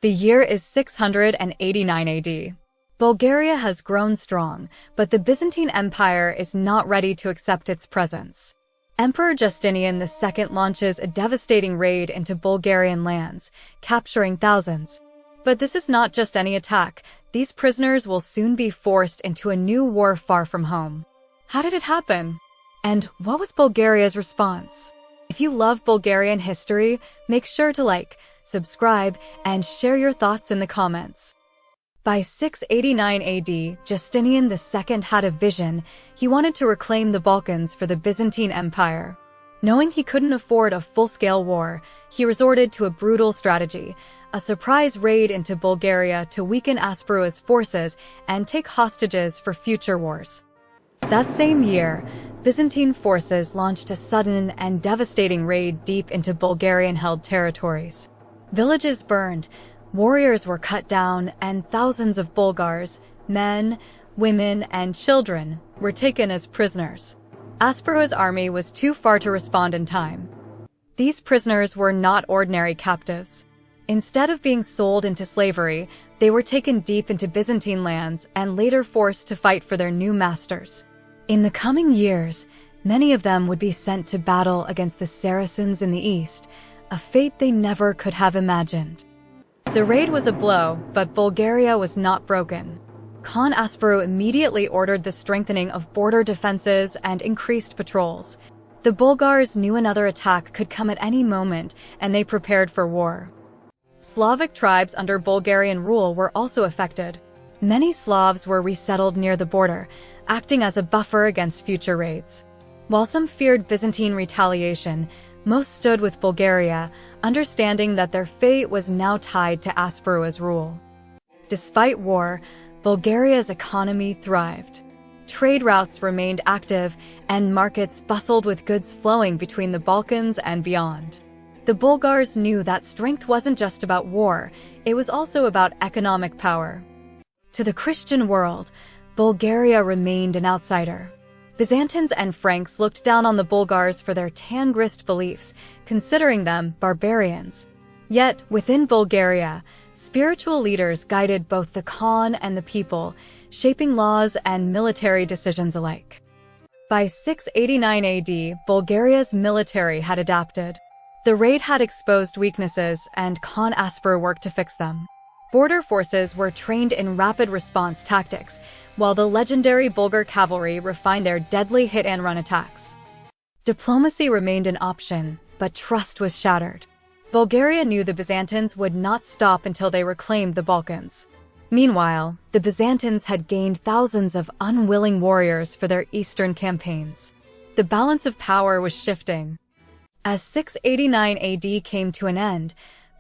The year is 689 AD. Bulgaria has grown strong, but the Byzantine Empire is not ready to accept its presence. Emperor Justinian II launches a devastating raid into Bulgarian lands, capturing thousands. But this is not just any attack. These prisoners will soon be forced into a new war far from home. How did it happen? And what was Bulgaria's response? If you love Bulgarian history, make sure to like, subscribe, and share your thoughts in the comments. By 689 AD, Justinian II had a vision. He wanted to reclaim the Balkans for the Byzantine Empire. Knowing he couldn't afford a full-scale war, he resorted to a brutal strategy, a surprise raid into Bulgaria to weaken Asparuh's forces and take hostages for future wars. That same year, Byzantine forces launched a sudden and devastating raid deep into Bulgarian-held territories. Villages burned, warriors were cut down, and thousands of Bulgars, men, women, and children, were taken as prisoners. Asparuh's army was too far to respond in time. These prisoners were not ordinary captives. Instead of being sold into slavery, they were taken deep into Byzantine lands and later forced to fight for their new masters. In the coming years, many of them would be sent to battle against the Saracens in the east, a fate they never could have imagined. The raid was a blow, but Bulgaria was not broken. Khan Asparuh immediately ordered the strengthening of border defenses and increased patrols. The Bulgars knew another attack could come at any moment, and they prepared for war. Slavic tribes under Bulgarian rule were also affected. Many Slavs were resettled near the border, acting as a buffer against future raids. While some feared Byzantine retaliation, most stood with Bulgaria, understanding that their fate was now tied to Asparuh's rule. Despite war, Bulgaria's economy thrived. Trade routes remained active, and markets bustled with goods flowing between the Balkans and beyond. The Bulgars knew that strength wasn't just about war, it was also about economic power. To the Christian world, Bulgaria remained an outsider. Byzantines and Franks looked down on the Bulgars for their Tangrist beliefs, considering them barbarians. Yet, within Bulgaria, spiritual leaders guided both the Khan and the people, shaping laws and military decisions alike. By 689 AD, Bulgaria's military had adapted. The raid had exposed weaknesses, and Khan Asparuh worked to fix them. Border forces were trained in rapid response tactics, while the legendary Bulgar cavalry refined their deadly hit-and-run attacks. Diplomacy remained an option, but trust was shattered. Bulgaria knew the Byzantines would not stop until they reclaimed the Balkans. Meanwhile, the Byzantines had gained thousands of unwilling warriors for their eastern campaigns. The balance of power was shifting. As 689 AD came to an end,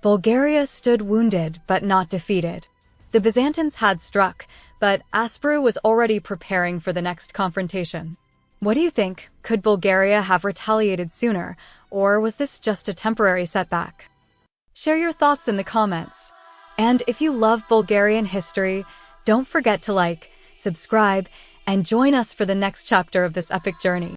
Bulgaria stood wounded but not defeated. The Byzantines had struck, but Asparuh was already preparing for the next confrontation. What do you think? Could Bulgaria have retaliated sooner, or was this just a temporary setback? Share your thoughts in the comments. And if you love Bulgarian history, don't forget to like, subscribe, and join us for the next chapter of this epic journey.